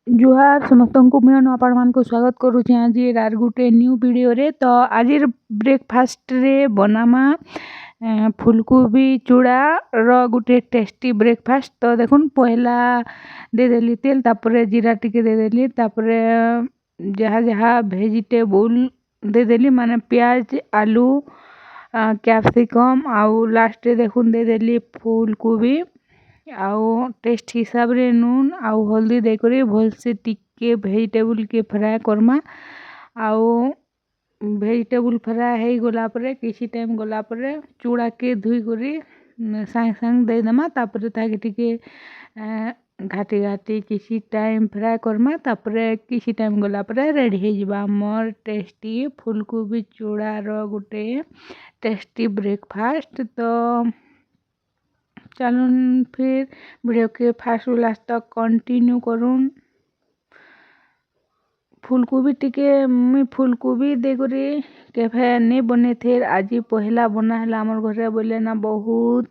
जुहार समस्तंकु मैं आपण को स्वागत करुचे आज आर गुटे न्यू वीडियो रे। तो आज ब्रेकफास्ट रे बनामा फुलकोबी चूड़ा रो गुटे टेस्टी ब्रेकफास्ट। तो देखुन पहला दे देली तेल तापरे जीरा टिके दे देली तापरे जहाँ जहाँ वेजिटेबल दे देली माने प्याज आलू कैप्सिकम आउ लास्ट देखुन दे देली फुलकोबी आउ टेस्ट हिसाब रे नून आउ हल्दी देकरी भल से टिके वेजिटेबल के फ्राए करमा। आउ वेजिटेबल फ्राए हे गला परे किसी टाइम गला परे चूड़ा के धुई करी सांग सांग दे दमा तापरे ताके टिके घाटी घाटी किसी टाइम फ्राए करमा तापरे किसी टाइम गला परे रेडी हे जिबा मोर टेस्टी फुलकोबी चूड़ा रो गुटे टेस्टी ब्रेकफास्ट। तो चलून फिर वीडियो के फास्ट लास्ट तक कंटिन्यू करूँ। फुलकोबी टिके मुई फुलकोबी देकरी केफे नहीं बने थे आज पहला बना है आमर घरे बोले ना बहुत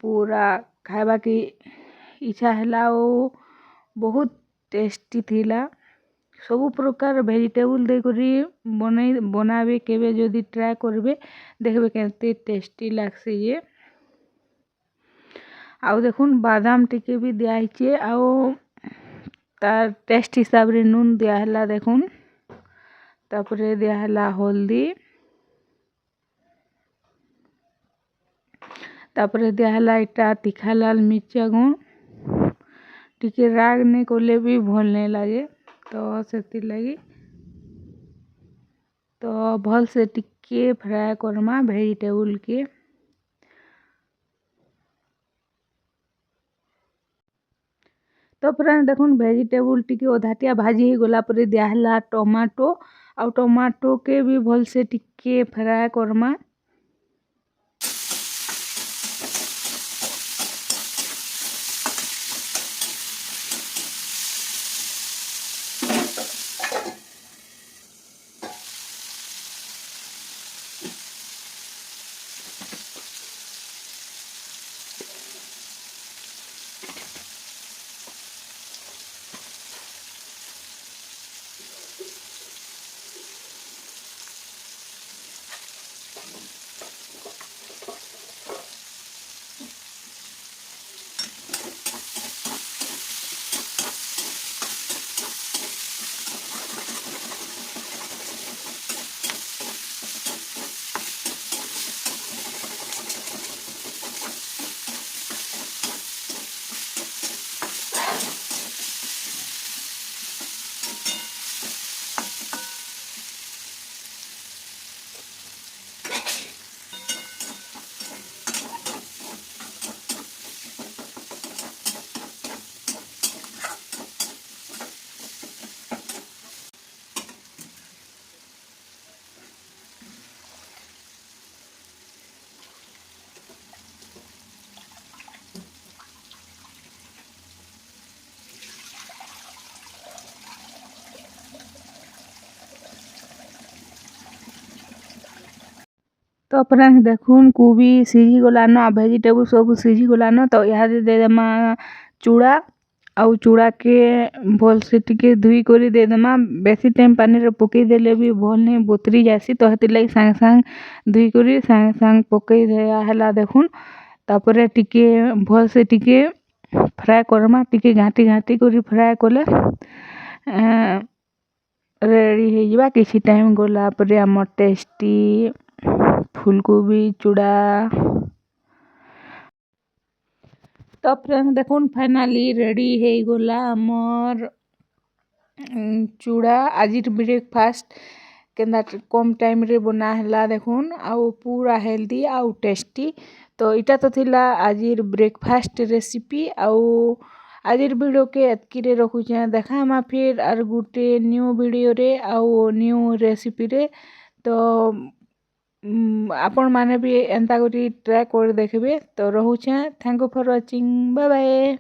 पूरा खावा की इच्छा है बहुत टेस्टी थिला सब प्रकार वेजिटेबल देकरी बनाबे केबे जदि ट्राए करबे देखबे केते टेस्टी लागसी जे। आउ देखुन बादाम टिके भी दियाइछे आउ तार टेस्ट हिसाब रे नून दियाहला देखुन तापरे दियाहला हल्दी तापरे दियाहला इटा तीखा लाल मिर्चा गुण टिके राग नहीं कोले भी भल नहीं लगे तो से लगी तो भल से टिके फ्राए करमा वेजिटेबल के। तो फ्रेंड देखुन वेजिटेबल टिके अधाटिया भाजी ही गला पर दियाहला टमाटो आउ टमाटो के भी भल से टिके फ्राए करमा। तो फ्रेंड्स देखुन कोबी सीझी गलान आ वेजिटेबल सब सीझी गलान। तो यहाँ दे देमा चूड़ा आउ चूड़ा के भल से टिके धुई करी दे देमा बेसी टाइम पानी रे पकई देले भी भल नहीं बोतरी जासी तो हेति लगी सांग सांग धुई करी सांग सांग पकई दिया हला देखुन तापरे टिके भल से टिके फ्राए करमा टिके घाटी घाटी करी फ्राए कले रेडी हे जिबा किसी टाइम गला परे हमर टेस्टी फुलकोबी चूड़ा। तो फ्रेंड्स देखुन फाइनाली रेडी हे गला हमर चूड़ा आज ब्रेकफास्ट केंदा कम टाइम रे बना हला देखुन आउ पूरा हेल्दी आउ टेस्टी। तो इटा तो थिला आज ब्रेकफास्ट रेसिपी आउ आज वीडियो के एतकी रे रखुचे देखा मा फिर आर गुटे न्यू वीडियो रे आउ न्यू रेसिपी रे। तो आपण माने भी एंता करी ट्राए कर देखबे। तो रहुचे thank you for watching bye bye.